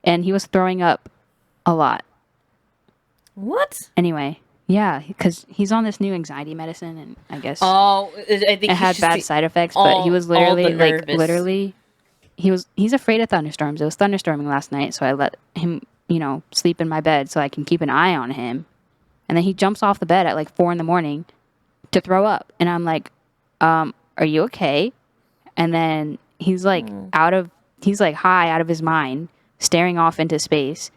and he was throwing up a lot. What? Anyway, yeah, because he's on this new anxiety medicine, and I guess I think it had bad side effects. But he was literally he's afraid of thunderstorms. It was thunderstorming last night, so I let him, sleep in my bed so I can keep an eye on him. And then he jumps off the bed at like 4 a.m. to throw up, and I'm like, "Are you okay?" And then he's like he's like high out of his mind, staring off into space.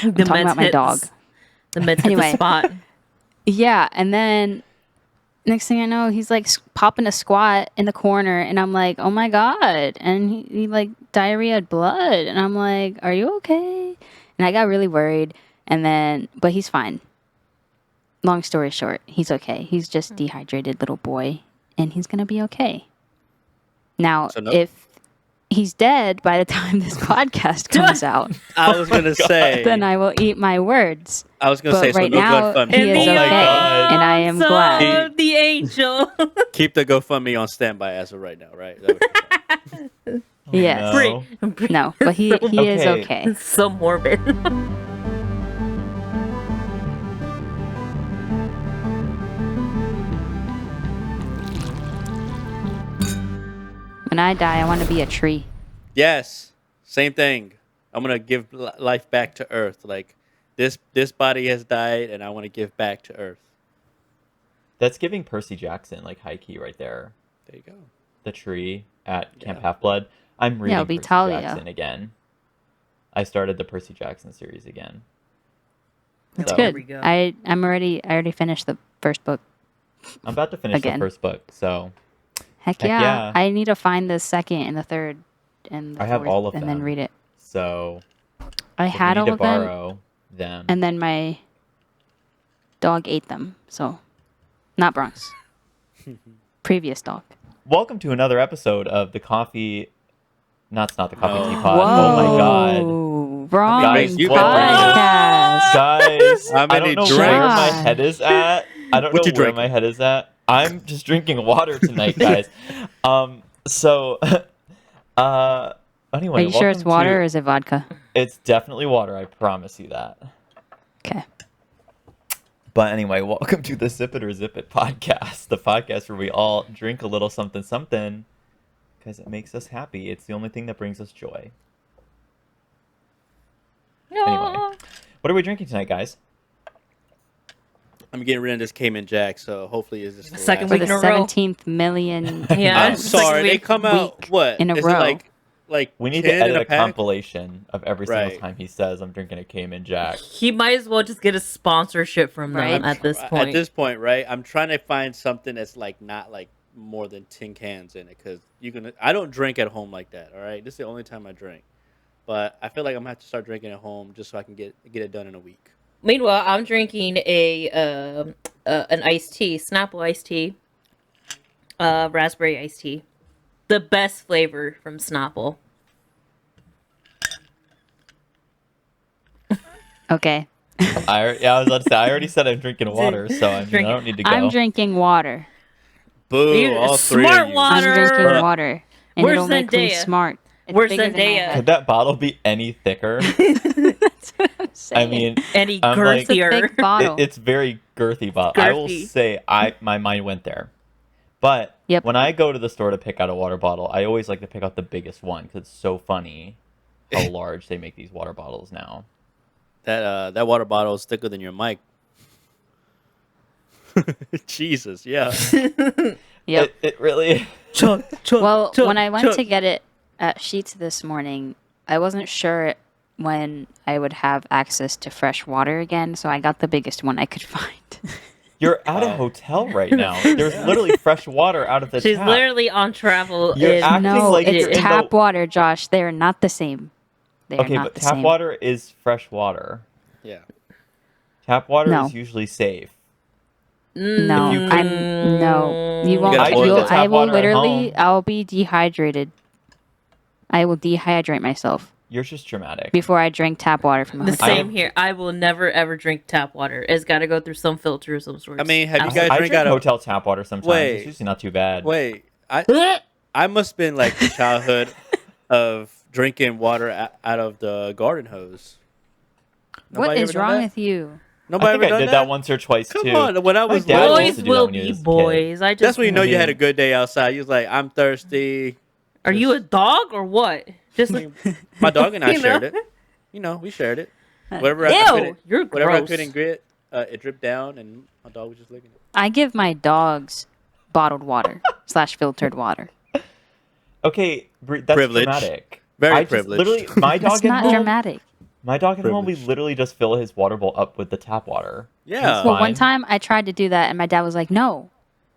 I'm talking about my dog. The meds hit the spot. Yeah, and then next thing I know, he's like popping a squat in the corner, and I'm like, oh my God. And he like diarrheaed blood, and I'm like, are you okay? And I got really worried, but he's fine. Long story short, he's okay. He's just dehydrated little boy, and he's going to be okay. Now, if he's dead by the time this podcast comes out, I was going to say, then I will eat my words. I was going to say, right so no now, GoFundMe. he is okay, and I am glad. The angel. Keep the GoFundMe on standby as of right now, right? Yes. No, but he is okay. It's so morbid. When I die, I want to be a tree. Yes, same thing. I'm gonna give life back to Earth. Like this body has died, and I want to give back to Earth. That's giving Percy Jackson like high key right there. There you go. The tree at Camp Half-Blood. I'm reading Percy Jackson again. I started the Percy Jackson series again. That's good. I already finished the first book. I'm about to finish the first book, so. Heck yeah. I need to find the second and the third and the I have fourth, all of them. And then read it. So I had all of them. And then my dog ate them. So not Bronx. Previous dog. Welcome to another episode of the Coffee. Not the Coffee Teapot. Oh my God. Wrong guys, podcast. Guys, I don't know where my head is at. I don't know where my head is at. I'm just drinking water tonight, guys. Anyway, are you sure it's water or is it vodka? It's definitely water. I promise you that. Okay. But anyway, welcome to the Sip It or Zip It podcast, the podcast where we all drink a little something something because it makes us happy. It's the only thing that brings us joy. Anyway, what are we drinking tonight, guys? I'm getting rid of this Cayman Jack, so hopefully it's just the second week in a row. 17th million. Yeah, I'm sorry. They come out what in a row? Like we need to edit a compilation of every single time he says I'm drinking a Cayman Jack. He might as well just get a sponsorship from them at this point. At this point, right? I'm trying to find something that's like not like more than 10 cans in it because I don't drink at home like that. All right, this is the only time I drink, but I feel like I'm gonna have to start drinking at home just so I can get it done in a week. Meanwhile, I'm drinking an iced tea, Snapple iced tea, raspberry iced tea, the best flavor from Snapple. Okay. I was about to say I already said I'm drinking water, so I don't need to go. I'm drinking water. Boo! All three smart of you. water. I'm drinking water, and Where's it'll make me smart. Where's Zendaya? Could that bottle be any thicker? That's what I'm saying. I mean, any girthier. It's a thick bottle. It's very girthy bottle. I will say my mind went there. But when I go to the store to pick out a water bottle, I always like to pick out the biggest one because it's so funny how large they make these water bottles now. That water bottle is thicker than your mic. Jesus, yeah. Yep. It really. When I went to get it at Sheetz this morning, I wasn't sure when I would have access to fresh water again, so I got the biggest one I could find. You're at a hotel right now. There's literally fresh water out of the tap. She's literally on travel. It's tap water, Josh. They're not the same. But tap water is fresh water. Yeah. Tap water is usually safe. No, you won't. I'll be dehydrated. I will dehydrate myself. You're just dramatic. Before I drink tap water from a hotel. The same here. I will never ever drink tap water. It's got to go through some filter of some sort. I mean, have you guys drink out of hotel tap water sometimes? It's usually not too bad. I must have been like childhood. of drinking water out of the garden hose. What Nobody is ever done wrong that? with you? Nobody I think ever I done did that once or twice Come too. on, when I My was dad little, used Boys to do that will when he be was a kid. boys. I just. that's when you know you had a Mhm. good day outside. You was like, I'm thirsty. Are you a dog or what? Just I mean, my dog and I you know? shared it. We shared it. Whatever I Ew, couldn't, you're whatever I gross. couldn't get, it dripped down, and my dog was just licking it. I give my dogs bottled water / filtered water. Okay, that's Privilege. dramatic. Very I just privileged. literally my It's dog at not home. dramatic. My dog at home, we Privileged. literally just fill his water bowl up with the tap water. Yeah. It's Well, one fine. time I tried to do that, and my dad was like, "No,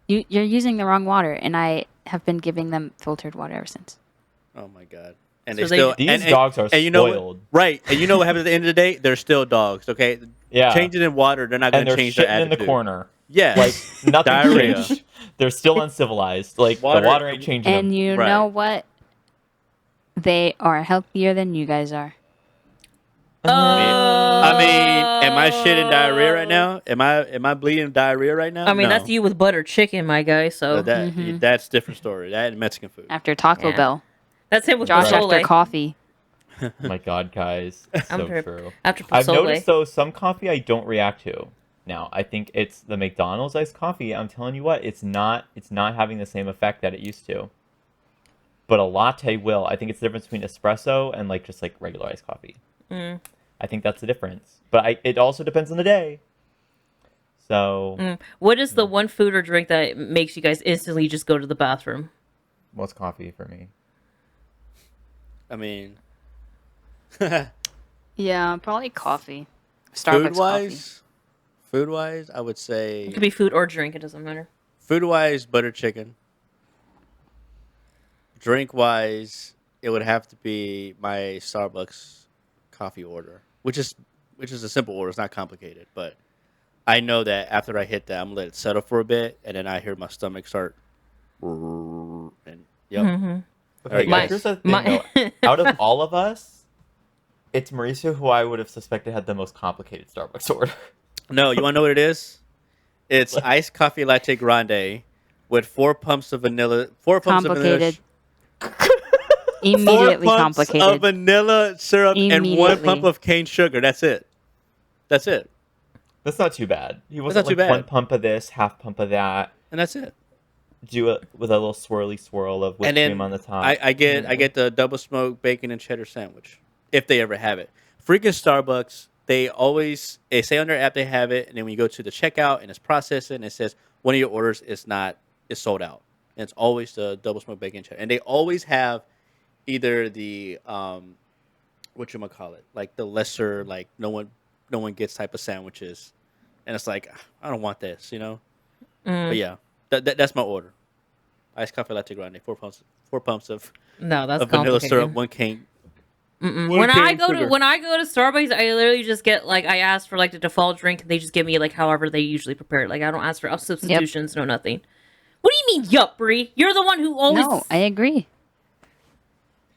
you're using the wrong water," and I have been giving them filtered water ever since. Oh my god. And So they still These and, dogs are and you know what? spoiled. Right. And you know what happens at the end of the day? They're still dogs. Okay. Yeah. Change it in water. They're not going And to they're change their shitting in attitude. the corner. Yes. Like nothing Diarrhea. changed. They're still uncivilized. Like Water- the water ain't changing And them. you Right. know what? They are healthier than you guys are. I mean, am I shitting diarrhea right now? Am I bleeding diarrhea right now? I mean, No. that's you with butter chicken, my guy. So That's different story. That and Mexican food. After Taco Yeah. Bell, that's him with Josh pozole. after coffee. Oh my god, guys. It's so After- true. After I've pozole. noticed though some coffee I don't react to. Now, I think it's the McDonald's iced coffee. I'm telling you what, it's not having the same effect that it used to. But a latte will. I think it's the difference between espresso and just regular iced coffee. I think that's the difference. But it also depends on the day. So, What is the one food or drink that makes you guys instantly just go to the bathroom? what's coffee for me? I mean, Yeah, probably coffee. Starbucks coffee. food wise, I would say It could be food or drink. It doesn't matter. food wise, butter chicken. Drink wise, it would have to be my Starbucks coffee order, which is a simple order. It's not complicated, but I know that after I hit that, I'm gonna let it settle for a bit, and then I hear my stomach start. And yep. Mm-hmm. Okay, My- here's the thing though. Out of all of us, it's Mauricio who I would have suspected had the most complicated Starbucks order. No, you want to know what it is? It's iced coffee latte grande with 4 pumps of vanilla. 4 pumps of vanilla. Complicated. 4 Immediately pumps of complicated. vanilla syrup and 1 Immediately. pump of cane sugar. That's it. That's it. That's not too bad. He That's wasn't not too bad. 1 pump of this, half pump of that. And that's it. Do it with a little swirly swirl of whipped And then cream on the top. I get the double smoked bacon and cheddar sandwich if they ever have it. Freaking Starbucks, they say on their app they have it, and then when you go to the checkout and it's processing, it says one of your orders is sold out. And it's always the double smoked bacon and cheddar, and they always have either the whatchamacallit, like the lesser, like no one gets type of sandwiches, and it's like I don't want this, But yeah, that's my order. Iced coffee latte grande, 4 pumps of No, that's vanilla complicated. syrup, 1 cane. When I go to Starbucks, I literally just get I ask for the default drink, and they just give me however they usually prepare it. I don't ask for substitutions, no nothing. What do you mean, yup, Brie? You're the one who always. No, I agree.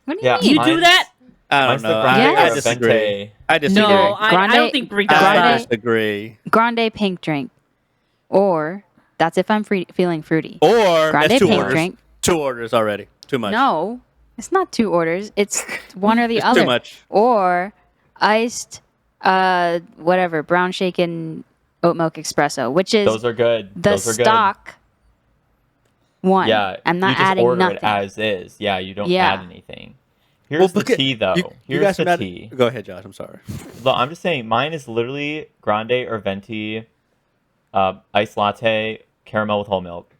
What do you Yeah, mean? You do that? I don't Mine's the know. grande Yes. or disagree. venti. I disagree. No, I Grande- don't think Brie does I grande- that. disagree. Grande pink drink, or that's if I'm feeling fruity. Or Grande that's 2 pink orders. drink. 2 orders already. Too much. No, it's not 2 orders. It's one or the It's other. too much. Or iced, whatever, brown shaken oat milk espresso, which is Those are good. the Those are good. stock one. Yeah, I'm not you just adding order nothing. it as is. Yeah, you don't Yeah. add anything. Here's the tea, though. You Here's guys the mad- tea. Go ahead, Josh. I'm sorry. Look, I'm just saying, mine is literally grande or venti, iced latte, caramel with whole milk.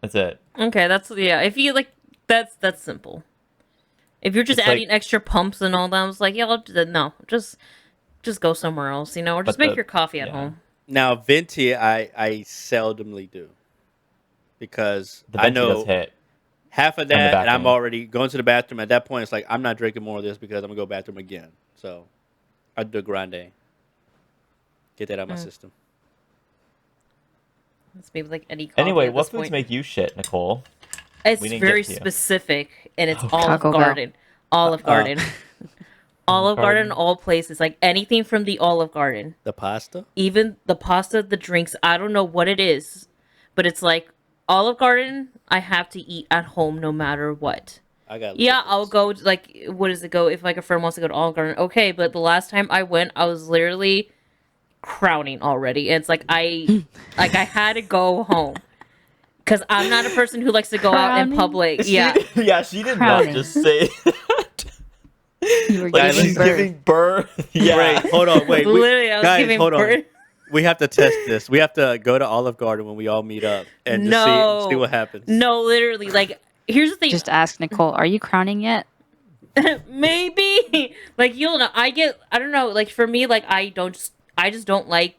That's it. Okay, if you that's simple. If you're just It's adding extra pumps and all that, I was no, just go somewhere else, or just But make your coffee at yeah. home. Now, venti, I seldomly do because The I venti know does hit. half of the that, back and I'm end. already going to the bathroom. At that point, it's like I'm not drinking more of this because I'm gonna go bathroom again. So I do grande. Get that out of my system. It's maybe any coffee Anyway, at what this foods point. make you shit, Nicole? It's We didn't very get to you. specific, and it's Olive Taco Bell. Garden. Olive Garden. Olive Garden, Garden. all places. Anything from the Olive Garden. The pasta. Even the pasta, the drinks, I don't know what it is, but it's Olive Garden, I have to eat at home no matter what. I got. Yeah, I'll go. Like, what does it go? If like a friend wants to go to Olive Garden, okay. But the last time I went, I was literally crowning already. It's like I had to go home because I'm not a person who likes to go out in public. Yeah, she did not just say that. You were giving birth. Yeah. Wait, hold on. Wait, literally, I was guys, giving hold birth. on. We have to test this. We have to go to Olive Garden when we all meet up and just see what happens. No, literally, like here's the thing. Just ask Nicole, are you crowning yet? Maybe. Like you'll know. I don't know. Like for me, like I just don't like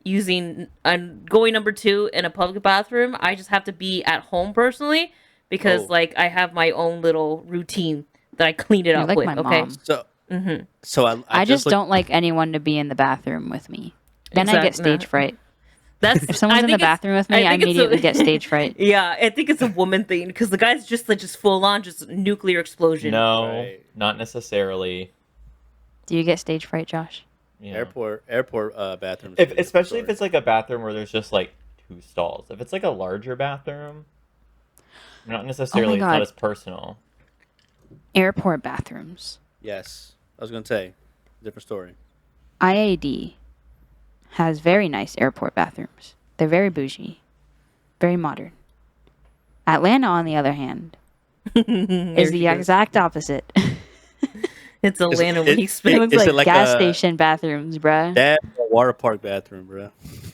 using going number 2 in a public bathroom. I just have to be at home personally because like I have my own little routine that I clean it up like with. my Okay. mom. So I just don't like anyone to be in the bathroom with me. Then I get stage fright. If someone's in the bathroom with me, I immediately get stage fright. Yeah, I think it's a woman thing because the guy's just like full on just nuclear explosion. No, not necessarily. Do you get stage fright, Josh? Yeah. Airport bathrooms. Especially if it's like a bathroom where there's just like 2 stalls. If it's like a larger bathroom, not necessarily. It's not as personal. Airport bathrooms. Yes, I was gonna say, different story. IAD has very nice airport bathrooms. They're very bougie, very modern. Atlanta, on the other hand, is the exact opposite. It's Atlanta when you It looks like gas station bathrooms, bruh. That's a water park bathroom, bruh.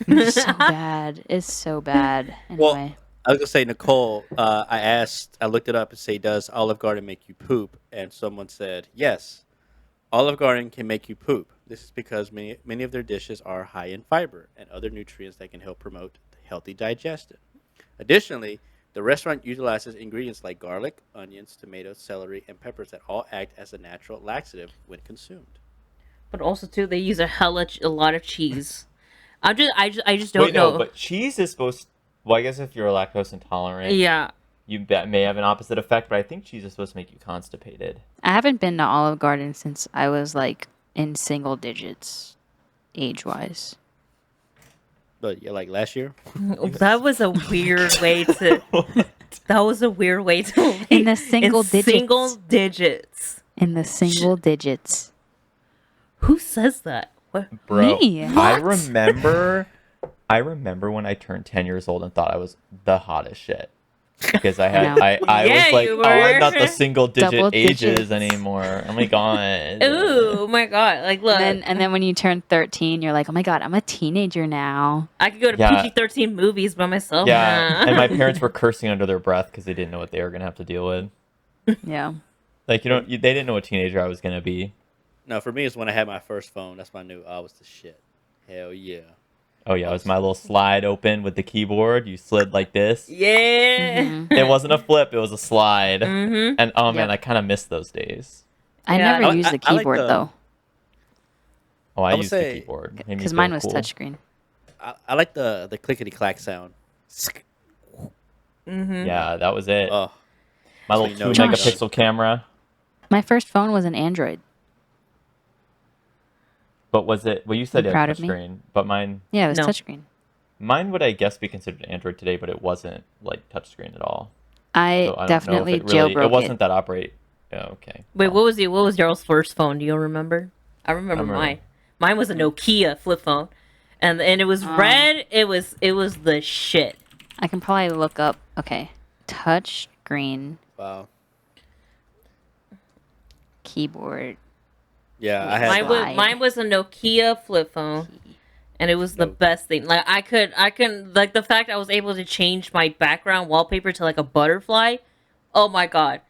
It's so bad. It's so bad. Anyway. Well, I was gonna say, Nicole. I looked it up and say, does Olive Garden make you poop? And someone said, yes, Olive Garden can make you poop. This is because many of their dishes are high in fiber and other nutrients that can help promote healthy digestion. Additionally, the restaurant utilizes ingredients like garlic, onions, tomatoes, celery, and peppers that all act as a natural laxative when consumed. But also, too, they use a lot of cheese. I just don't know. No, but cheese is supposed to, well, I guess if you're lactose intolerant, yeah, you may have an opposite effect, but I think cheese is supposed to make you constipated. I haven't been to Olive Garden since I was like in single digits, age-wise. But yeah, like last year. That was a weird way to. That was a weird way to. In the single digits. Single digits. In the single digits. Who says that? What? Bro, Me. I remember when I turned 10 years old and thought I was the hottest shit. Because I had, I was like, oh, I'm not the single digit ages anymore. Oh my god. Ooh, my god. Like, look. And then when you turn 13, you're like, oh my god, I'm a teenager now. I could go to PG-13 movies by myself. Yeah, and my parents were cursing under their breath because they didn't know what they were going to have to deal with. Yeah. Like, they didn't know what teenager I was going to be. No, for me, it's when I had my first phone. That's when I knew I was the shit. Hell yeah. Oh, yeah, it was my little slide open with the keyboard. You slid like this. Yeah. Mm-hmm. It wasn't a flip, it was a slide. Mm-hmm. And, oh, man, I kind of missed those days. I never used the keyboard, though. Oh, I used the keyboard. Because mine was touchscreen. I like the clickety-clack sound. Mm-hmm. Yeah, that was it. Oh. My little 2-megapixel camera. My first phone was an Android. But was it? Well, you said it was touchscreen, but mine. Yeah, it was touchscreen. Mine would, I guess, be considered Android today, but it wasn't like touchscreen at all. I definitely jailbroke it. It wasn't that operate. Oh, okay. Wait, what was y'all's first phone? Do you remember? I remember mine. Mine was a Nokia flip phone, and it was red. It was the shit. I can probably look up. Okay, touchscreen. Wow. Keyboard. Yeah, I had mine was a Nokia flip phone, and it was the best thing. Like I can like the fact I was able to change my background wallpaper to like a butterfly. Oh my god!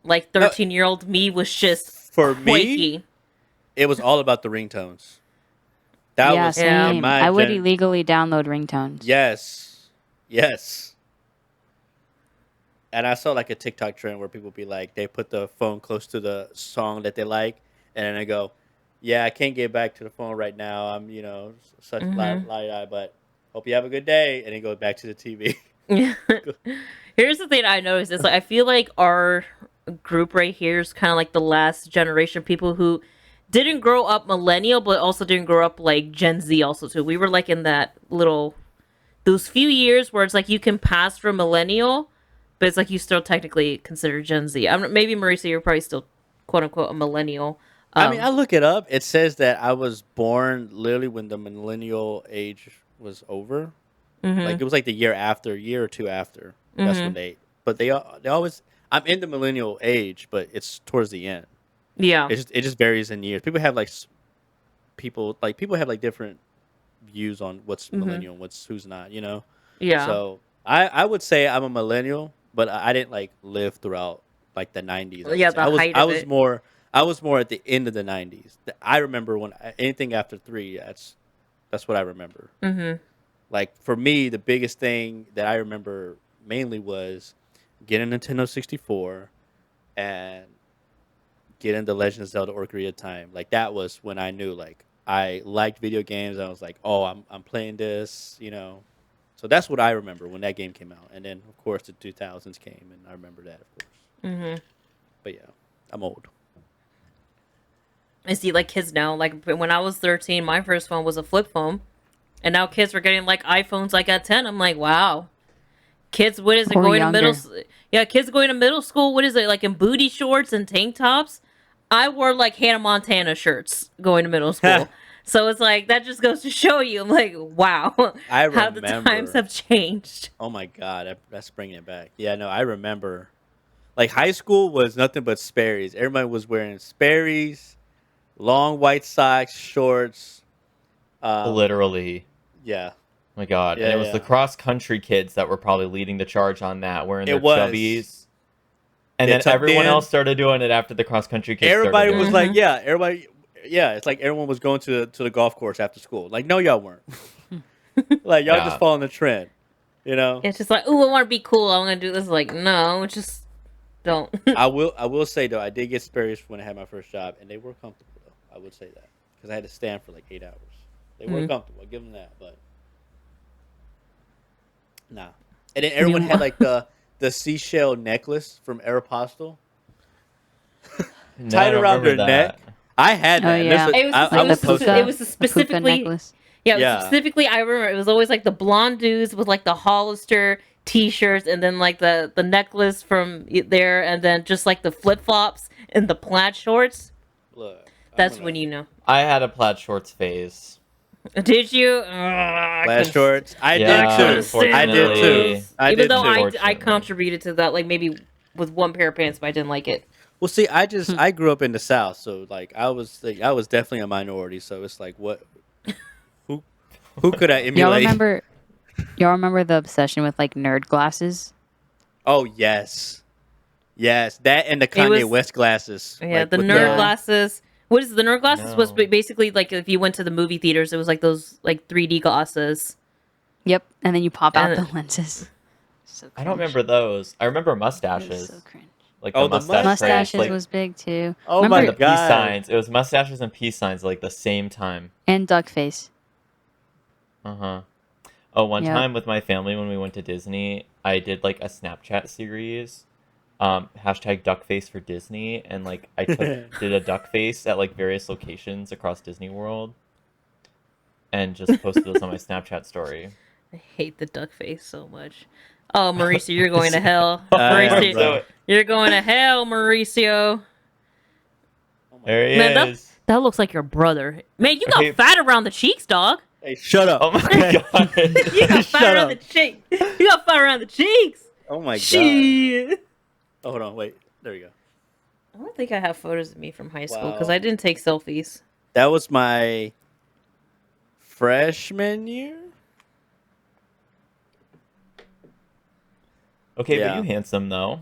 Like 13-year-old me was just for quaky. Me. It was all about the ringtones. That was same. I would illegally download ringtones. Yes. And I saw like a TikTok trend where people be like, they put the phone close to the song that they like, and then they go, "Yeah, I can't get back to the phone right now. I'm, such light-eye, but hope you have a good day." And then go back to the TV. Here's the thing I noticed is like I feel like our group right here is kind of like the last generation of people who didn't grow up millennial, but also didn't grow up like Gen Z also too. We were like in that those few years where it's like you can pass for millennial, but it's like you still technically consider Gen Z. Maybe Marisa, you're probably still quote unquote a millennial. I mean, I look it up. It says that I was born literally when the millennial age was over. Like it was like the year after, year or two after. That's when they always. I'm in the millennial age, but it's towards the end. Yeah, it just varies in years. People have like different views on what's millennial and who's not. yeah. So I would say I'm a millennial, but I didn't like live throughout like the 90s. Yeah, the height I of was it. more I was more at the end of the 90s. I remember when anything after 3. That's what I remember. Like for me, the biggest thing that I remember mainly was getting a Nintendo 64 and getting the Legend of Zelda: Ocarina of Time. Like that was when I knew like I liked video games. I was like, oh, I'm playing this. So that's what I remember when that game came out. And then of course the 2000s came, and I remember that, of course. But yeah, I'm old. I see like kids now. Like when I was 13, my first phone was a flip phone, and now kids are getting like iPhones like at 10. I'm like, wow. Kids, what is it Or going to younger. kids going to middle school. What is it like in booty shorts and tank tops? I wore like Hannah Montana shirts going to middle school. So it's like that just goes to show you. I'm like, wow, how the times have changed. Oh my God, that's bringing it back. Yeah, no, I remember. Like high school was nothing but Sperry's. Everybody was wearing Sperry's, long white socks, shorts. Literally. Yeah. Oh my God. Yeah, and it was the cross country kids that were probably leading the charge on that, wearing their chubbies. And then everyone else started doing it after the cross country kids. Everybody was like, it's like everyone was going to the golf course after school. Like, no, y'all weren't. Like y'all just following the trend, It's just like, ooh, I want to be cool. I want to do this. Like, no, just don't. I will say though, I did get Sperry's when I had my first job, and they were comfortable though. I would say that because I had to stand for like 8 hours. They were comfortable. I give them that, but nah. And then everyone had like the seashell necklace from Aeropostale tied around their neck. I had that. Oh, yeah. It was specifically necklace. Yeah, specifically I remember it was always like the blonde dudes with like the Hollister t-shirts, and then like the necklace from there, and then just like the flip-flops and the plaid shorts. Look, that's when you know. I had a plaid shorts phase. Did you? Plaid shorts. I did too. Even though I contributed to that, like maybe with one pair of pants, but I didn't like it. Well, see, I grew up in the South, so like I was definitely a minority. So it's like, who could I emulate? Y'all remember the obsession with like nerd glasses? Oh yes, that and the Kanye West glasses. Yeah, like, the nerd glasses. What is the nerd glasses? No. Was basically like if you went to the movie theaters, it was like those like 3D glasses. Yep, and then you pop out the lenses. So I don't remember those. I remember mustaches. So cringe. Like the mustaches like, was big too. Oh my God! The peace signs. It was mustaches and peace signs like the same time. And duck face. Oh, one time with my family when we went to Disney, I did like a Snapchat series, hashtag duck face for Disney, and like I did a duck face at like various locations across Disney World, and just posted those on my Snapchat story. I hate the duck face so much. Oh, Mauricio, you're going to hell. Mauricio, you're going to hell, Mauricio. There he is. That looks like your brother. Man, you got fat around the cheeks, dog. Hey, shut up. Oh my God. You got fat around the cheeks. You got fat around the cheeks. Oh my God. Oh, hold on. Wait. There you go. I don't think I have photos of me from high school because I didn't take selfies. That was my freshman year. Okay, but you handsome though.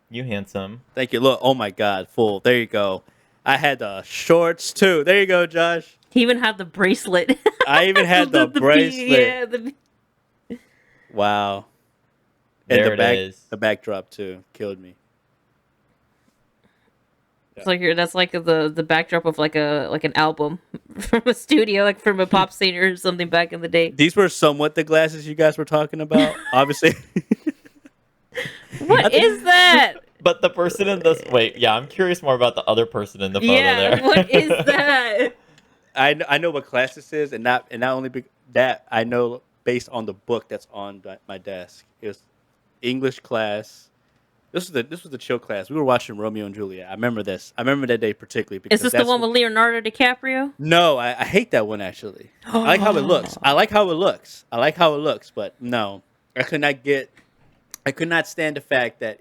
You handsome. Thank you. Look, oh my God, full. There you go. I had the shorts too. There you go, Josh. He even had the bracelet. I even had the bracelet. Wow. And the backdrop too killed me. It's like that's like the backdrop of like an album from a studio, like from a pop singer or something back in the day. These were somewhat the glasses you guys were talking about, obviously. What is that? But the person in this... Wait, yeah, I'm curious more about the other person in the photo there. What is that? I know what class this is, and not only that, I know based on the book that's on my desk. It was English class, This was the chill class. We were watching Romeo and Juliet. I remember this. I remember that day particularly because is this the one with Leonardo DiCaprio? No, I hate that one actually. I like how it looks. I like how it looks, but no, I could not stand the fact that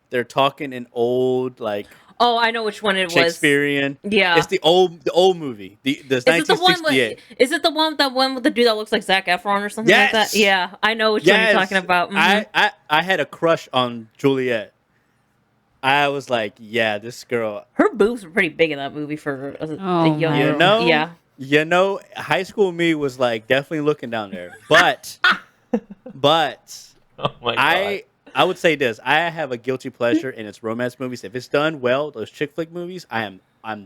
they're talking in old like. Oh, I know which one it was. Shakespearean. Yeah, it's the old movie. The 1968. Is it the one with the dude that looks like Zac Efron or something like that? Yeah, I know which one you're talking about. Mm-hmm. I had a crush on Juliet. I was like, yeah, this girl. Her boobs were pretty big in that movie for a young girl. Yeah. High school me was like definitely looking down there, but oh my God. I would say this. I have a guilty pleasure in its romance movies. If it's done well, those chick flick movies, I'm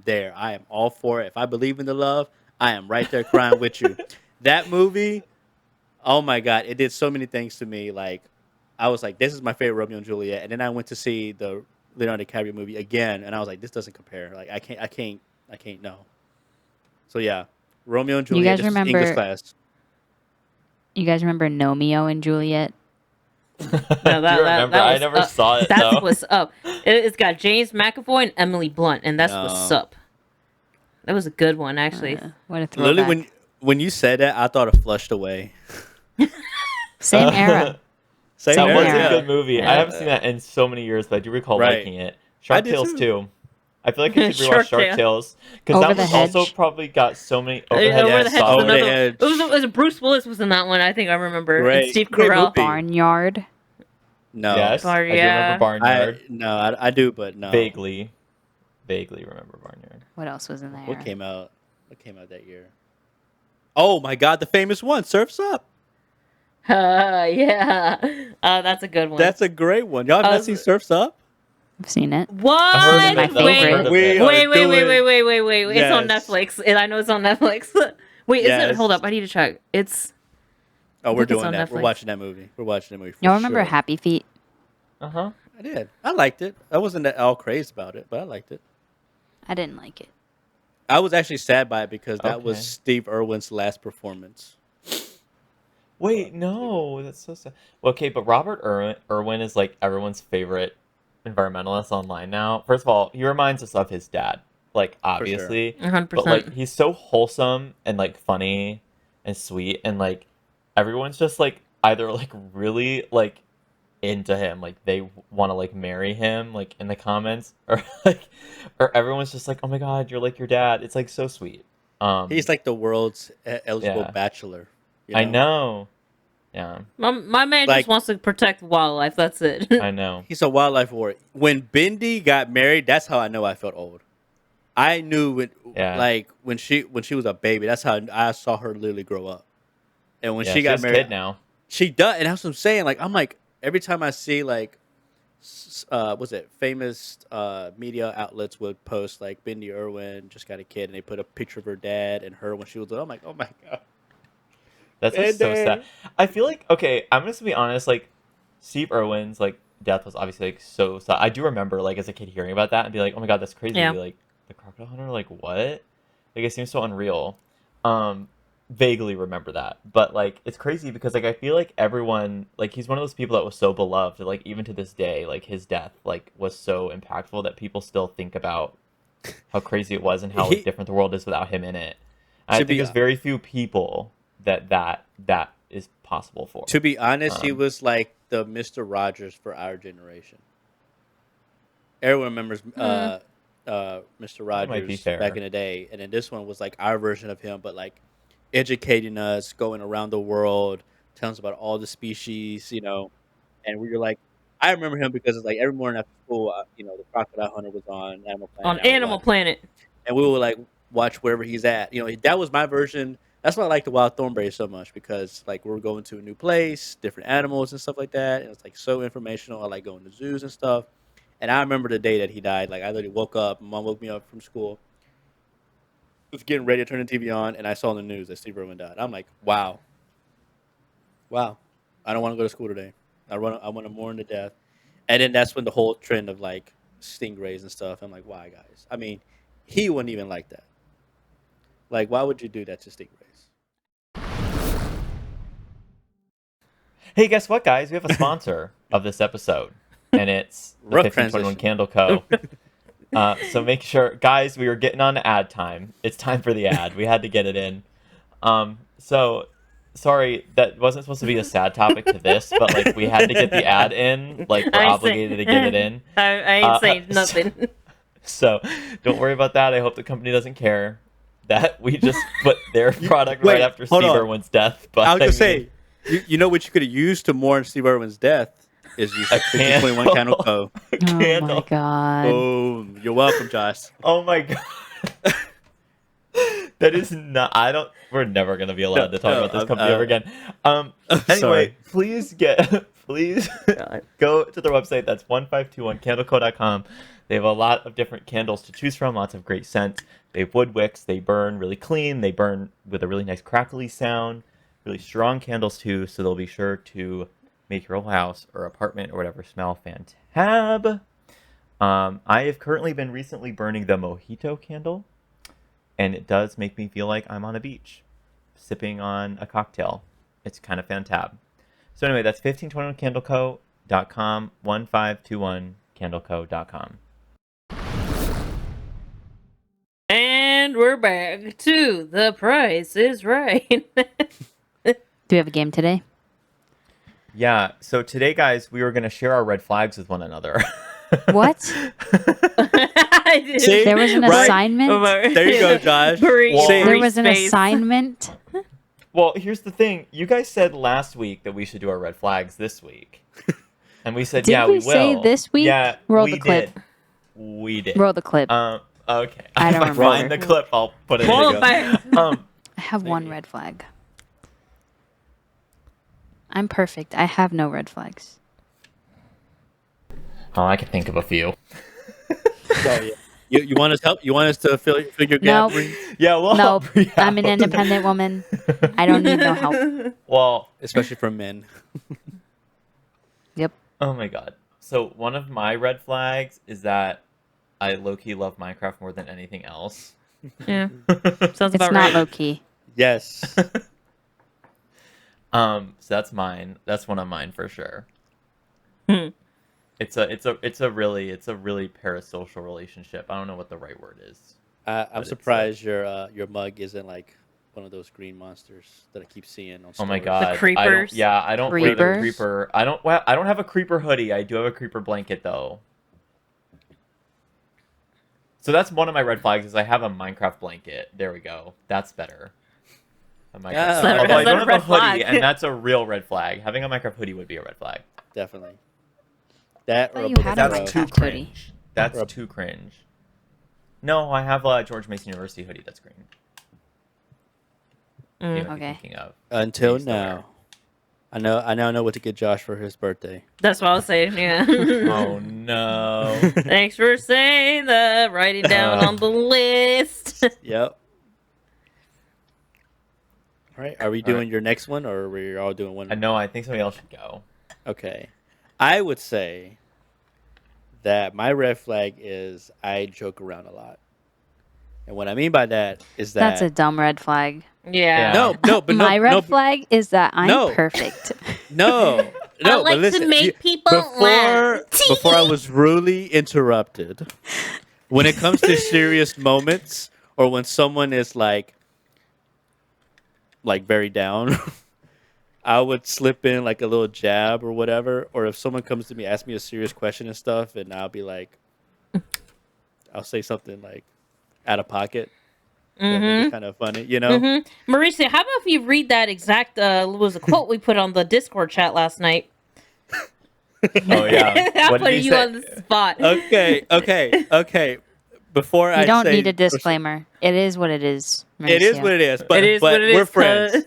there. I am all for it. If I believe in the love, I am right there crying with you. That movie, oh my God, it did so many things to me. Like, I was like, this is my favorite Romeo and Juliet. And then I went to see the Leonardo DiCaprio movie again, and I was like, this doesn't compare. Like, I can't no. So yeah, Romeo and Juliet. You guys remember English class? You guys remember Romeo and Juliet? No, I never saw it. That's what's up. It's got James McAvoy and Emily Blunt, and that's what's up. That was a good one, actually. What a throwback. Literally, when you said that, I thought it flushed away. Same era. That was a good movie. Yeah. I haven't seen that in so many years, but I do recall liking it. Shark Tales too. I feel like I should rewatch Shark Tales because that was also probably got so many Over the Hedge. It was Bruce Willis was in that one. I think I remember. Right. And Steve Carell. Barnyard. No. Yes, I do remember Barnyard. I do, but no. Vaguely remember Barnyard. What else was in there? What came out that year? Oh my God, the famous one, Surf's Up. Yeah. That's a good one. That's a great one. Y'all have not seen Surf's Up? I've seen it. What? My favorite. Wait. Yes. It's on Netflix. I know it's on Netflix. Wait, is it? Hold up. I need to check. We're doing that. Netflix. We're watching that movie. Y'all remember Happy Feet? I did. I liked it. I wasn't all crazed about it, but I liked it. I didn't like it. I was actually sad by it because that was Steve Irwin's last performance. Wait, no, that's so sad. Well, okay, but Robert Irwin is like everyone's favorite environmentalist online now. First of all, he reminds us of his dad, like obviously, 100%. But like he's so wholesome and like funny and sweet, and like everyone's just like either like really like into him, like they want to like marry him, like in the comments, or everyone's just like, oh my God, you're like your dad. It's like so sweet. He's like the world's eligible bachelor. You know? I know. Yeah. My man just wants to protect wildlife. That's it. I know. He's a wildlife warrior. When Bindi got married, that's how I know I felt old. I knew when she was a baby, that's how I saw her literally grow up. And when she got married, kid now. She does, and that's what I'm saying. Like I'm like every time I see like famous media outlets would post like Bindi Irwin just got a kid, and they put a picture of her dad and her when she was little. I'm like, oh my God. That's like so sad. I feel like, okay, I'm just gonna be honest, like Steve Irwin's like death was obviously like so sad. I do remember like as a kid hearing about that and be like, oh my God, that's crazy. Yeah. Like the crocodile hunter, like what? Like it seems so unreal. Vaguely remember that. But like it's crazy because like I feel like everyone, like he's one of those people that was so beloved, like even to this day, like his death like was so impactful that people still think about how crazy it was and how different the world is without him in it. I think there's very few people that is possible for. To be honest, he was like the Mr. Rogers for our generation. Everyone remembers Mr. Rogers back in the day, and then this one was like our version of him, but like educating us, going around the world, telling us about all the species, you know. And we were like, I remember him because it's like every morning after school, the Crocodile Hunter was on Animal Planet. On Animal Planet, and we would like watch wherever he's at. You know, that was my version. That's why I like the Wild Thornberry so much because like we're going to a new place, different animals and stuff like that, and it's like so informational. I like going to zoos and stuff. And I remember the day that he died. Like I literally woke up, Mom woke me up from school, was getting ready to turn the TV on, and I saw on the news that Steve Irwin died. I'm like, wow. I don't want to go to school today. I want to mourn to death. And then that's when the whole trend of like stingrays and stuff. I'm like, why, guys? I mean, he wouldn't even like that. Like, why would you do that to stingrays? Hey, guess what, guys? We have a sponsor of this episode. and it's the 1521 Candle Co. So make sure, guys, we were getting on ad time. It's time for the ad. We had to get it in. So sorry, that wasn't supposed to be a sad topic to this, but like we had to get the ad in. Like we're obligated to get it in. I ain't saying nothing. So don't worry about that. I hope the company doesn't care that we just put their product right after Steve Irwin's death. But I was gonna say, you know what you could have used to mourn Steve Irwin's death is use a 1521 Candle Co. Oh my god! Oh, you're welcome, Josh. Oh my god. That is not. We're never gonna be allowed to talk about this company ever again. Anyway, please go to their website. That's 1521candleco.com. They have a lot of different candles to choose from. Lots of great scents. They have wood wicks. They burn really clean. They burn with a really nice crackly sound. Really strong candles too. So they'll be sure to make your whole house or apartment or whatever smell fantab. I have currently been recently burning the Mojito candle. And it does make me feel like I'm on a beach, sipping on a cocktail. It's kind of fantab. So anyway, that's 1521candleco.com, 1521candleco.com. And we're back to The Price is Right. Do we have a game today? Yeah, so today, guys, we were going to share our red flags with one another. What? See? There was an assignment? There you go, Josh. There was an assignment? Well, here's the thing. You guys said last week that we should do our red flags this week. And we said, yeah, we will. Did we say this week? Yeah, Roll the clip. We did. Roll the clip. Okay. I don't If I find the clip, I'll put it in. I have one red flag. I'm perfect. I have no red flags. Oh, I can think of a few. Oh, yeah. You want us help? You want us to fill your gap? Nope. Yeah, well, nope. I'm an independent woman. I don't need no help. Well, especially from men. Yep. Oh my god. So one of my red flags is that I low-key love Minecraft more than anything else. Yeah. Sounds about right. It's not low-key. Yes. So that's mine. That's one of mine for sure. It's a really parasocial relationship. I don't know what the right word is. I'm surprised your mug isn't like one of those green monsters that I keep seeing on stores. Oh my god. The creepers. I don't wear the creeper. I don't have a creeper hoodie. I do have a creeper blanket though. So that's one of my red flags is I have a Minecraft blanket. There we go. That's better. Although I don't have a hoodie, and that's a real red flag. Having a Minecraft hoodie would be a red flag. Definitely. That or that's too cringe. That's too cringe. No, I have a George Mason University hoodie that's green. Okay. Until now. I now know what to get Josh for his birthday. That's what I was saying, yeah. Oh no. Thanks for saying that. Write it down on the list. Yep. All right. Are we doing your next one, or are we all doing one? No, I think somebody else should go. Okay. I would say that my red flag is I joke around a lot. And what I mean by that is that... That's a dumb red flag. Yeah. No, but my red flag is that I'm perfect. No, I like listen, to make people laugh. Before I was rudely interrupted, when it comes to serious moments or when someone is like very down, I would slip in like a little jab or whatever. Or if someone comes to me, ask me a serious question and stuff, and I'll be like, I'll say something like out of pocket. It's kind of funny, you know? Mauricio, how about if you read that exact was a quote we put on the Discord chat last night? Oh, yeah. I'm putting you on the spot. Okay. Before you don't need a disclaimer. It is what it is. Mauricio. It is what it is. But we're friends.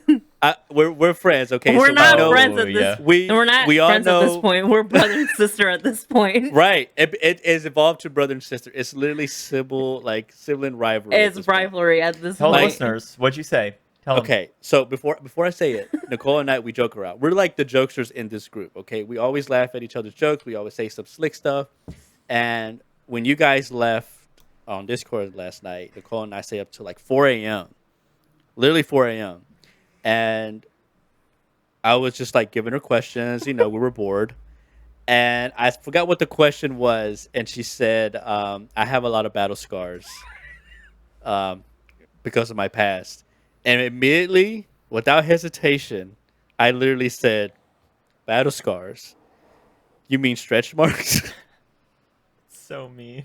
We're friends, okay? We're not friends at this point. We're not we friends all know, at this point. We're brother and sister at this point. Right. It is evolved to brother and sister. It's literally sibling rivalry. It's rivalry at this point. Tell listeners, what'd you say? Tell them. Okay, so before I say it, Nicole and I, we joke around. We're like the jokesters in this group, okay? We always laugh at each other's jokes. We always say some slick stuff. And when you guys left on Discord last night, Nicole and I stayed up till like 4 a.m. Literally 4 a.m. And I was just like giving her questions. We were bored. And I forgot what the question was, and she said, "I have a lot of battle scars, um, because of my past." And immediately, without hesitation, I literally said, "Battle scars? You mean stretch marks?" So mean.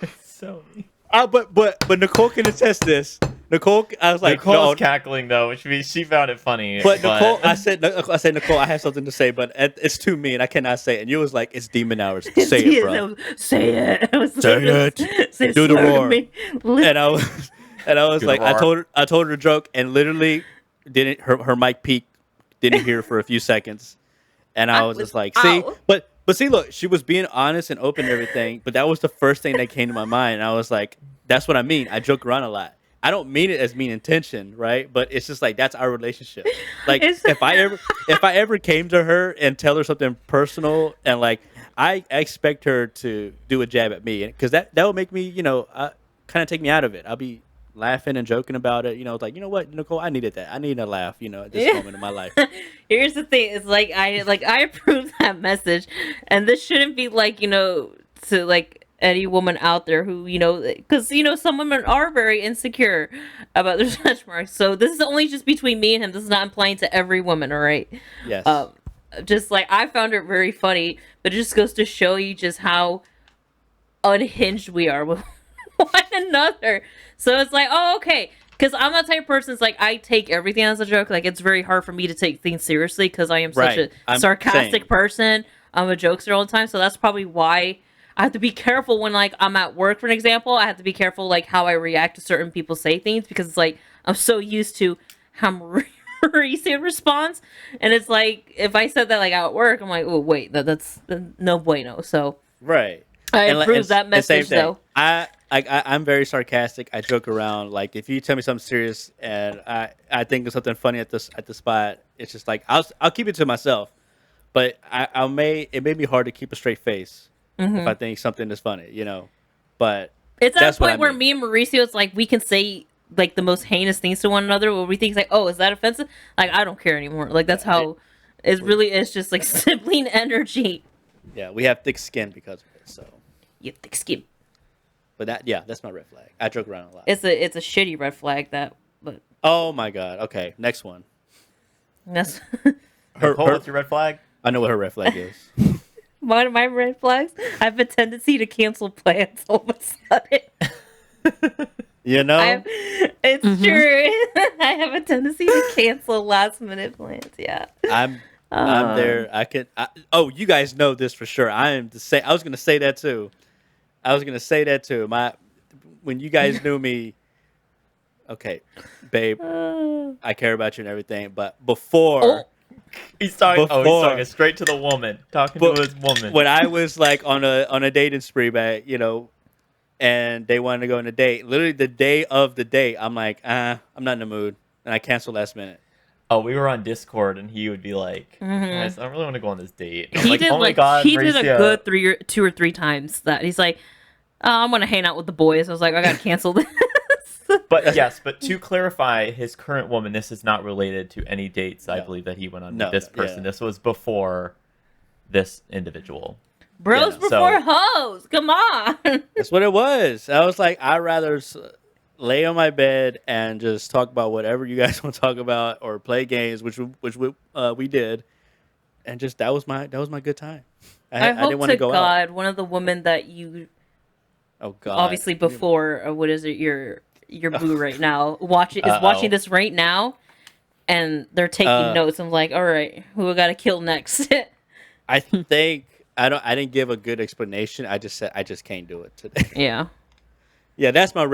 It's so mean. But Nicole can attest this. Nicole, I was like, Nicole's no. cackling though, which means she found it funny. But Nicole, I said, Nicole, I have something to say, but it's too mean. I cannot say it. And you was like, it's demon hours. Say it, bro. Say it. Say it. Do the roar. And I was like, I told her a joke, and literally didn't her mic peaked, didn't hear for a few seconds, and I was just like, see, but see, look, she was being honest and open and everything, but that was the first thing that came to my mind, and I was like, that's what I mean. I joke around a lot. I don't mean it as mean intention, right? But it's just like that's our relationship. Like if I ever came to her and tell her something personal, and like I expect her to do a jab at me, because that would make me, kind of take me out of it. I'll be laughing and joking about it, like, you know what, Nicole, I needed that. I need a laugh, at this moment in my life. Here's the thing: it's like I approve that message, and this shouldn't be like to like any woman out there who because some women are very insecure about their stretch marks. So this is only just between me and him. This is not implying to every woman, all right? Yes. Just like I found it very funny, but it just goes to show you just how unhinged we are with one another. So it's like, oh, okay. Because I'm that type of person. It's like I take everything as a joke. Like it's very hard for me to take things seriously because I am such a sarcastic person. I'm a jokester all the time. So that's probably why I have to be careful when like I'm at work, for an example. I have to be careful like how I react to certain people say things, because it's like I'm so used to how Maurice responds, and it's like if I said that like at work, I'm like, oh wait, that's no bueno. So right. I approve that message though. I'm very sarcastic. I joke around. Like if you tell me something serious and I think of something funny at the spot, it's just like I'll keep it to myself. But it may be hard to keep a straight face if I think something is funny, But it's at a point where me and Mauricio, it's like we can say like the most heinous things to one another, where we think like, oh, is that offensive? Like I don't care anymore. Like that's how it really is, just like sibling energy. Yeah, we have thick skin because of it. So you have thick skin. But that's my red flag. I joke around a lot. It's a shitty red flag but. Oh my god. Okay, next one. That's what's your red flag? I know what her red flag is. One of my red flags, I have a tendency to cancel plans all of a sudden. It's true. I have a tendency to cancel last minute plans. Yeah. I'm there. You guys know this for sure. I was gonna say that too. When you guys knew me, okay, babe, I care about you and everything, but before. He's talking straight to the woman. Talking to his woman. When I was like on a dating spree back, and they wanted to go on a date, literally the day of the date, I'm like, I'm not in the mood, and I canceled last minute. Oh, we were on Discord, and he would be like, guys, I don't really want to go on this date. He did a good 2 or 3 times that. He's like, I'm going to hang out with the boys. I was like, I got to cancel this. But to clarify, his current woman, this is not related to any dates, I believe, that he went on with this person. Yeah. This was before this individual. Bros before hoes. Come on. That's what it was. I was like, I'd rather lay on my bed and just talk about whatever you guys want to talk about, or play games, which we did, and just that was my good time. I hope didn't want to go God, out. One of the women that you, oh God, obviously before what is it, your boo right now watching this right now, and they're taking notes. I'm like, all right, who we got to kill next? I think I didn't give a good explanation. I just said I just can't do it today. Yeah. Yeah, that's my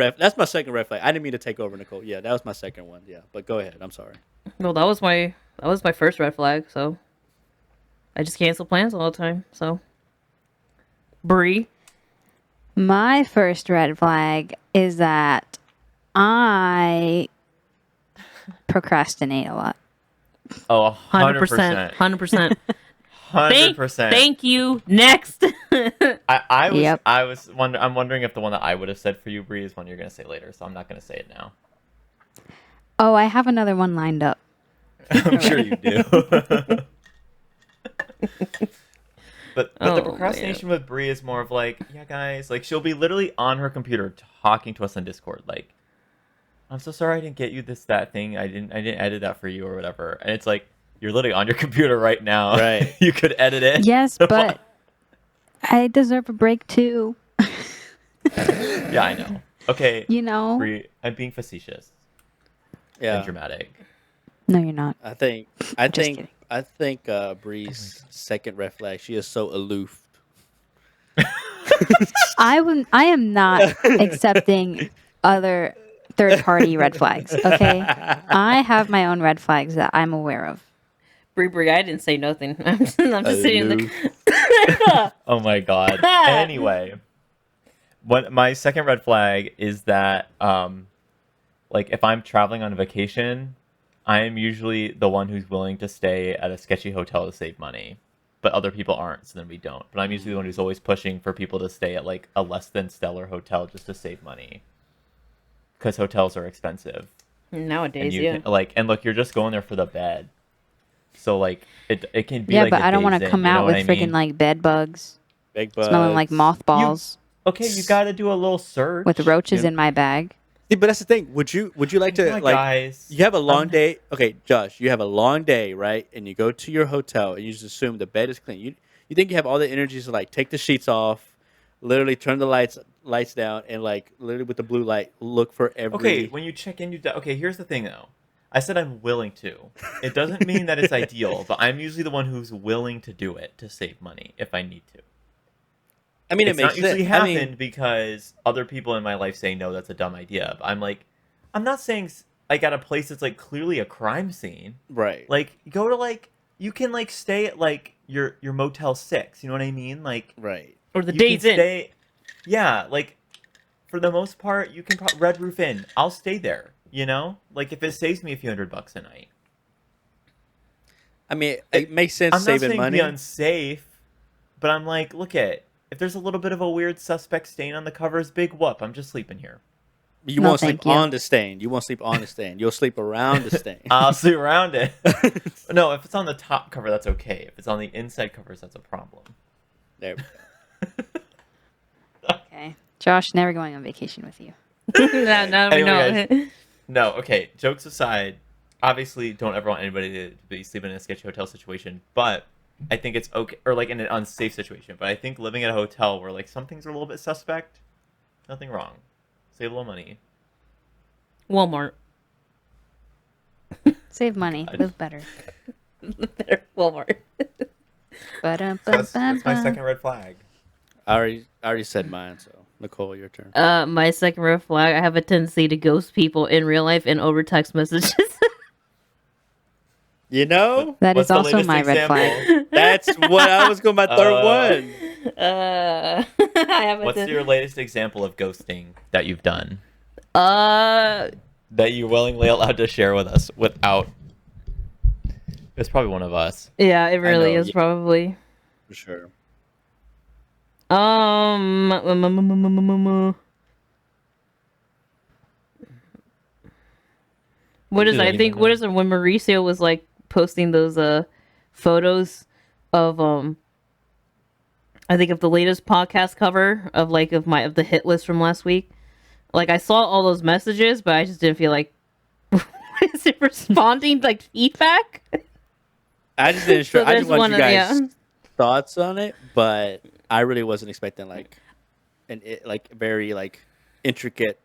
second red flag. I didn't mean to take over, Nicole. Yeah, that was my second one. Yeah, but go ahead. I'm sorry. Well, that was my first red flag. So I just cancel plans all the time. So Bree, my first red flag is that I procrastinate a lot. Oh, 100%. 100%. 100%. Thank you. Next. I'm wondering if the one that I would have said for you, Bree, is one you're going to say later, so I'm not going to say it now. Oh, I have another one lined up. I'm sure you do. But the procrastination with Brie is more of like, yeah, guys, like she'll be literally on her computer talking to us on Discord, like, I'm so sorry I didn't get you that thing. I didn't edit that for you or whatever. And it's like, you're literally on your computer right now. Right. You could edit it. Yes, but I deserve a break too. Yeah, I know. Okay. You know, Brie, I'm being facetious. Yeah. And dramatic. No, you're not. I think Bree's second red flag. She is so aloof. I am not accepting other third-party red flags. Okay, I have my own red flags that I'm aware of. Brie, I didn't say nothing. I'm just sitting there. Oh my god. Anyway, my second red flag is that like if I'm traveling on a vacation, I am usually the one who's willing to stay at a sketchy hotel to save money, but other people aren't, so then we don't. But I'm usually the one who's always pushing for people to stay at like a less than stellar hotel just to save money, because hotels are expensive nowadays. And look, you're just going there for the bed, so like it can be but I don't want to come out with freaking like bed bugs, smelling like mothballs. You got to do a little search with roaches in my bag. See, but that's the thing. Would you like to like? Guys, you have a long day. Okay, Josh, you have a long day, right? And you go to your hotel and you just assume the bed is clean. You think you have all the energy to like take the sheets off, literally turn the lights down, and like literally with the blue light look for every. Okay, when you check in, okay. Here's the thing, though. I said I'm willing to. It doesn't mean that it's ideal, but I'm usually the one who's willing to do it to save money if I need to. I mean, it's not usually happened because other people in my life say no, that's a dumb idea. But I'm like, I'm not saying like at a place that's like clearly a crime scene, right? Like go to like you can like stay at like your Motel 6, you know what I mean? Like right, or the Days Inn. Yeah, like for the most part, you can Red Roof Inn. I'll stay there. You know, like if it saves me a few $100 a night. I mean, it makes sense. I'm saving not saying money. Be unsafe, but I'm like, look at. If there's a little bit of a weird suspect stain on the covers, big whoop. I'm just sleeping here. You won't sleep on the stain. You won't sleep on the stain. You'll sleep around the stain. I'll sleep around it. No, if it's on the top cover, that's okay. If it's on the inside covers, that's a problem. There we go. Okay. Josh, never going on vacation with you. No, okay. Jokes aside, obviously don't ever want anybody to be sleeping in a sketchy hotel situation, but I think it's okay, or like in an unsafe situation. But I think living at a hotel where like some things are a little bit suspect, nothing wrong. Save a little money. Walmart. Save money. Live better. Better Walmart. That's my second red flag. I already said mine, so Nicole, your turn. My second red flag, I have a tendency to ghost people in real life and over text messages. You know? That is also my red flag. That's what I was going my third one. What's your latest example of ghosting that you've done? That you're willingly allowed to share with us without... It's probably one of us. Yeah, it really is probably. For sure. What is when Mauricio was like posting those photos of I think of the latest podcast cover of like of the hit list from last week. Like I saw all those messages, but I just didn't feel like is it responding like feedback? I just didn't. I just want you guys' thoughts on it, but I really wasn't expecting like very like intricate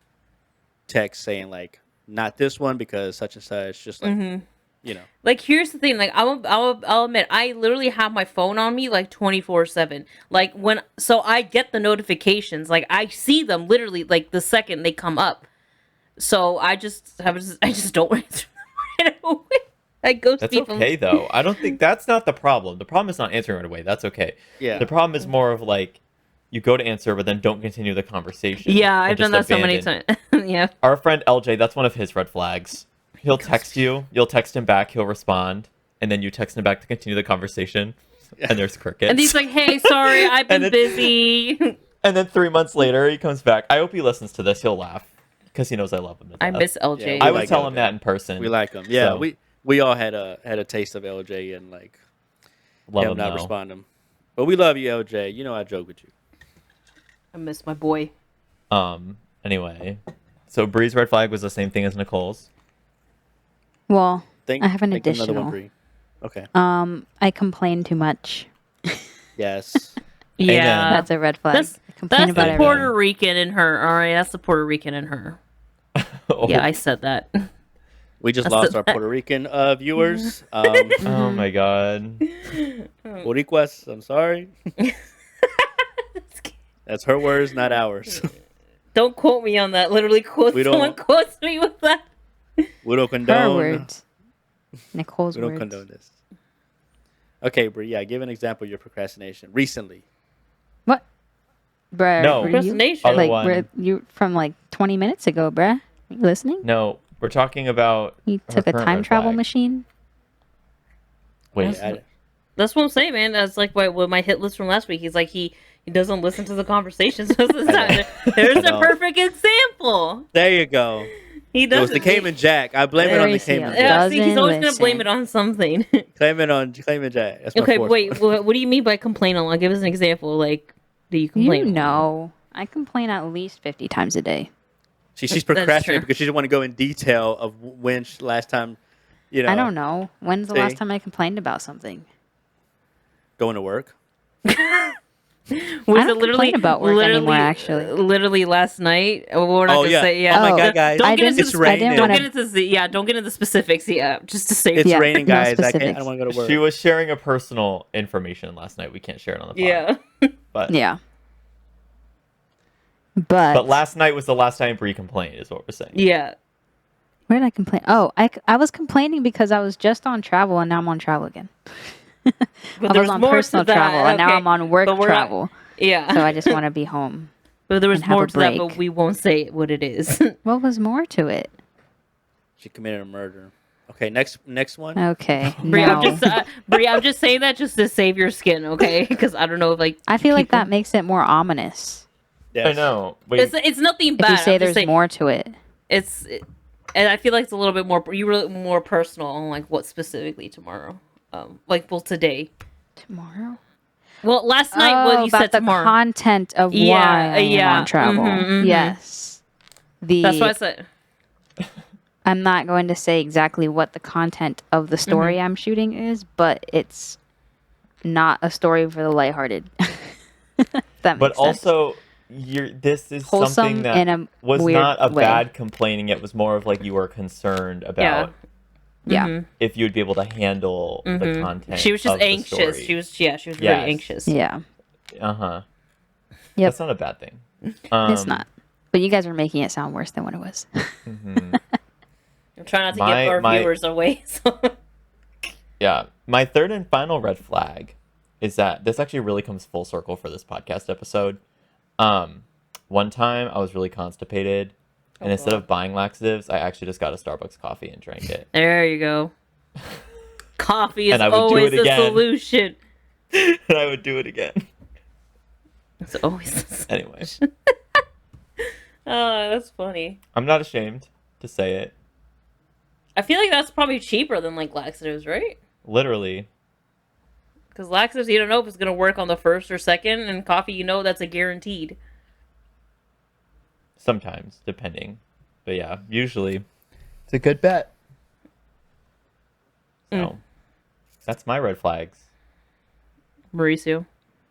text saying like not this one because such and such. Just like you know. Like here's the thing. Like I'll admit I literally have my phone on me like 24/7. Like so I get the notifications. Like I see them literally like the second they come up. So I just don't answer them right away. That's okay though. I don't think that's not the problem. The problem is not answering right away. That's okay. Yeah. The problem is more of like you go to answer but then don't continue the conversation. Yeah, I've done that so many times. Yeah. Our friend LJ, that's one of his red flags. He'll text you, you'll text him back, he'll respond, and then you text him back to continue the conversation, and there's crickets. And he's like, "Hey, sorry, I've been busy." And then 3 months later, he comes back. I hope he listens to this. He'll laugh because he knows I love him. I miss LJ. Yeah, I would tell him that in person. We like him. Yeah, so. We all had a taste of LJ and like love him not responding. But we love you, LJ. You know I joke with you. I miss my boy. Anyway, so Bree's red flag was the same thing as Nicole's. Well, I have an additional. Another one, Bree. Okay. I complain too much. Yes. Yeah, that's a red flag. That's the Puerto Rican in her. All right, that's the Puerto Rican in her. Oh. Yeah, I said that. We just lost our Puerto Rican viewers. Oh my god. Boricuas, I'm sorry. That's her words, not ours. Don't quote me on that. Literally, someone quotes me with that. We don't condone. Her words. Nicole's words. We don't condone this. Okay, Bri, give an example of your procrastination recently. What? Bruh, no. Procrastination. Like, you from like 20 minutes ago, bruh. Are you listening? No, we're talking about. You took a time travel machine? Wait. That's what I'm saying, man. That's like what my hit list from last week. He's like, he doesn't listen to the conversations. There's a perfect example. There you go. He does. It was the Cayman Jack. I blame it on the Cayman Jack. Yeah, see, he's always going to blame it on something. Claim it on Cayman Jack. That's okay, wait. What do you mean by complain a lot? Give us an example. Like, do you complain? No. I complain at least 50 times a day. She's procrastinating because she doesn't want to go in detail of when last time, I don't know. When's the last time I complained about something? Going to work. I don't complain about work anymore, actually. Literally last night. We're not gonna say. Yeah. Oh my god, guys! Don't get into it's raining. Don't get into don't get into the specifics. Yeah, just to say it's raining, guys. I don't want to go to work. She was sharing a personal information last night. We can't share it on the pod. Yeah. But yeah. But last night was the last time Bree complained, is what we're saying. Yeah. Where did I complain? Oh, I was complaining because I was just on travel and now I'm on travel again. I was on personal travel and now I'm on work travel. Yeah. So I just want to be home. But there was more to that, but we won't say what it is. What was more to it? She committed a murder. Okay, next one. Okay. Bri, no. I'm just saying that just to save your skin, okay? Because I don't know, I feel like that makes it more ominous. Yes. I know. Wait. It's nothing bad. If you say there's more to it. And I feel like it's a little bit more personal on like what specifically tomorrow. Today. Tomorrow? Well, last night when you said tomorrow. The content of why I am on travel. Mm-hmm. Yes. That's what I said. I'm not going to say exactly what the content of the story I'm shooting is, but it's not a story for the lighthearted. That makes sense. Also, this is wholesome something that was not a way. bad complaining. It was more of like you were concerned about if you would be able to handle the content. She was just anxious. She was very anxious. Yeah. Uh-huh. Yep. That's not a bad thing. It's not. But you guys are making it sound worse than what it was. I'm trying not to give our viewers away. So. Yeah. My third and final red flag is that this actually really comes full circle for this podcast episode. One time I was really constipated, and instead of buying laxatives, I actually just got a Starbucks coffee and drank it. There you go. Coffee is always the solution. And I would do it again. It's always the solution. Anyway. Oh, that's funny. I'm not ashamed to say it. I feel like that's probably cheaper than like laxatives, right? Literally. Because laxatives, you don't know if it's going to work on the first or second, and coffee, that's a guaranteed. Sometimes, depending. But yeah, usually it's a good bet. So, that's my red flags. Mauricio?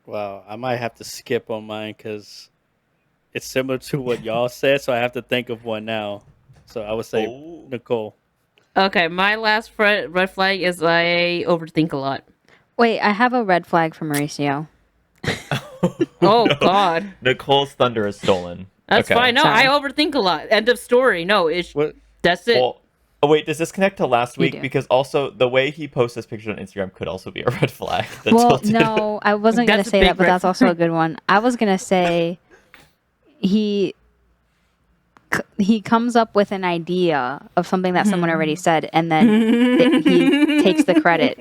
Wow, I might have to skip on mine because it's similar to what y'all said, so I have to think of one now. So I would say Nicole. Okay, my last red flag is I overthink a lot. Wait, I have a red flag for Mauricio. Oh, no. God. Nicole's thunder is stolen. That's fine. No, sorry. I overthink a lot. End of story. No, that's it. Well, wait, does this connect to last week? Because also the way he posts his pictures on Instagram could also be a red flag. No, I wasn't going to say that, but that's also a good one. I was going to say he comes up with an idea of something that someone already said, and then he takes the credit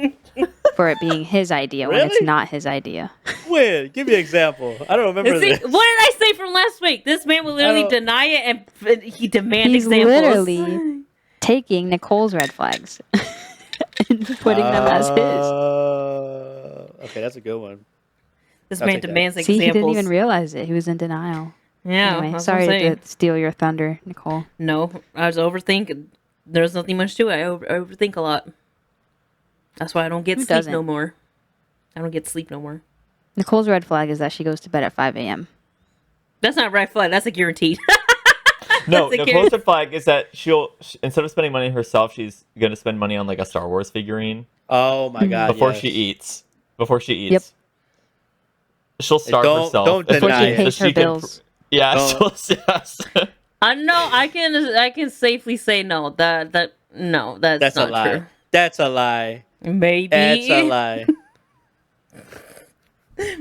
for it being his idea when it's not his idea. When? Give me an example. I don't remember this. What did I say from last week? This man will literally deny it, and he demands examples. He's literally taking Nicole's red flags and putting them as his. Okay, that's a good one. This man demands examples. See, he didn't even realize it. He was in denial. Yeah. Anyway, sorry to steal your thunder, Nicole. No, I was overthinking. There's nothing much to it. I overthink a lot. That's why I don't get sleep no more. I don't get sleep no more. Nicole's red flag is that she goes to bed at 5 a.m. That's not red flag. That's a guaranteed. No, Nicole's red flag is that she'll, instead of spending money herself, she's going to spend money on like a Star Wars figurine. Oh my God. Before she eats. Yep. She'll starve herself. Don't deny it. Before she pays her bills. Yes. No, I can safely say no. That's not a lie. True. That's a lie. Maybe. That's a lie.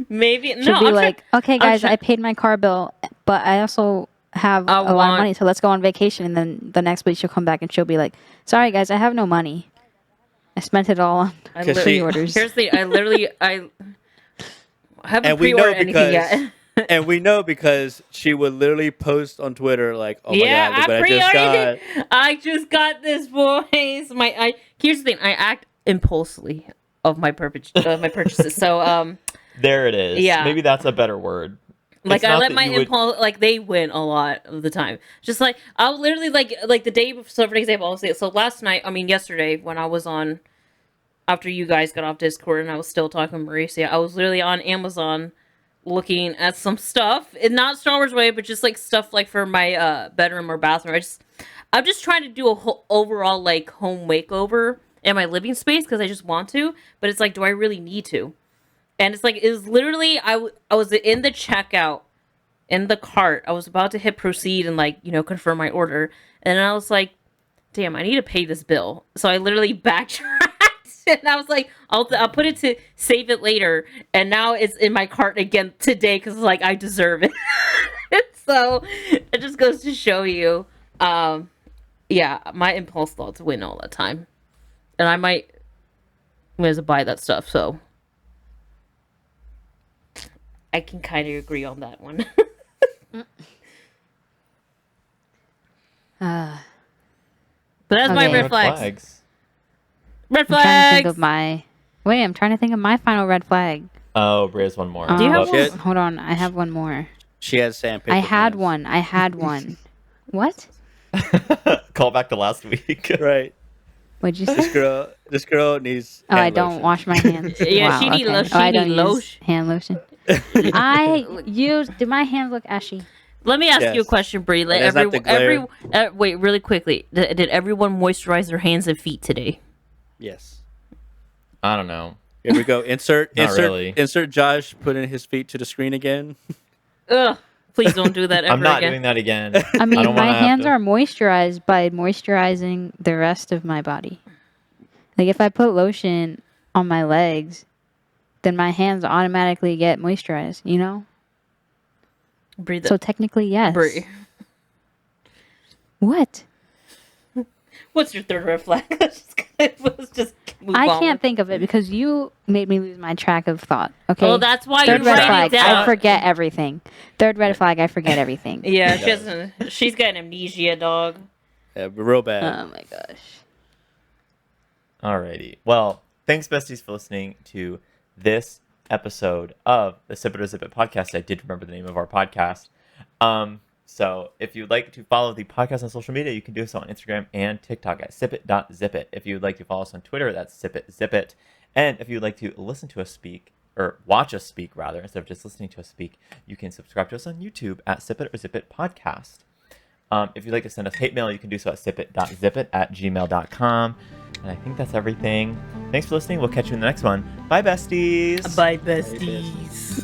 Maybe. She'll be like, okay, guys, I paid my car bill, but I also have a lot of money, so let's go on vacation. And then the next week she'll come back and she'll be like, sorry, guys, I have no money. I spent it all on pre-orders. Here's the I haven't pre-ordered anything yet. And we know because she would literally post on Twitter like, "Oh my God, look what I just got this, boys." Here's the thing: I act impulsively of my purchases. So there it is. Yeah, maybe that's a better word. Like I let my impulse, like they win a lot of the time. Just like I'll literally like the day before. So for example, I'll say so last night. I mean yesterday when I was on after you guys got off Discord and I was still talking to Mauricia, I was literally on Amazon looking at some stuff, and not Star Wars way, but just like stuff like for my bedroom or bathroom. I'm just trying to do a whole overall like home makeover in my living space because I just want to. But it's like, do I really need to? And it's like, it was literally, I was in the checkout, in the cart. I was about to hit proceed and like, confirm my order. And I was like, damn, I need to pay this bill. So I literally backtracked and I was like, I'll put it to save it later. And now it's in my cart again today because like, I deserve it. So it just goes to show you, yeah, my impulse thoughts win all the time. And I might as well buy that stuff, so I can kind of agree on that one. But that's my red flags. Red flags! I'm trying to think of my final red flag. Oh, Bri has one more. Do you have one? Hold on, I have one more. She has sandpaper. I had one. What? Call back to last week. Right. What'd you say? This girl needs I don't wash my hands. Yeah, wow, she needs lotion. I don't use hand lotion. Do my hands look ashy? Let me ask you a question, Bri. Wait, really quickly. Did everyone moisturize their hands and feet today? Yes. I don't know. Here we go. Insert Josh putting his feet to the screen again. Ugh. Please don't do that ever again. I'm not doing that again. I mean, my hands are moisturized by moisturizing the rest of my body. Like, if I put lotion on my legs, then my hands automatically get moisturized, Breathe. So technically, yes. Bri. What? What's your third red flag? Let's just move I on. can't think of it because you made me lose my track of thought. Okay. Well, that's why Third you red write flag, it down. I forget everything. Third red flag, I forget everything. Yeah, she's got amnesia, dog. Yeah, real bad. Oh my gosh. Alrighty. Well, thanks, besties, for listening to this episode of the Sipit.zipit podcast. I did remember the name of our podcast. So if you'd like to follow the podcast on social media, you can do so on Instagram and TikTok at sipit.zipit. If you'd like to follow us on Twitter, that's sipit.zipit. And if you'd like to listen to us speak, or watch us speak rather, instead of just listening to us speak, you can subscribe to us on YouTube at sipit.zipit podcast. If you'd like to send us hate mail, you can do so at sipit.zipit@gmail.com. And I think that's everything. Thanks for listening. We'll catch you in the next one. Bye, besties. Bye, besties.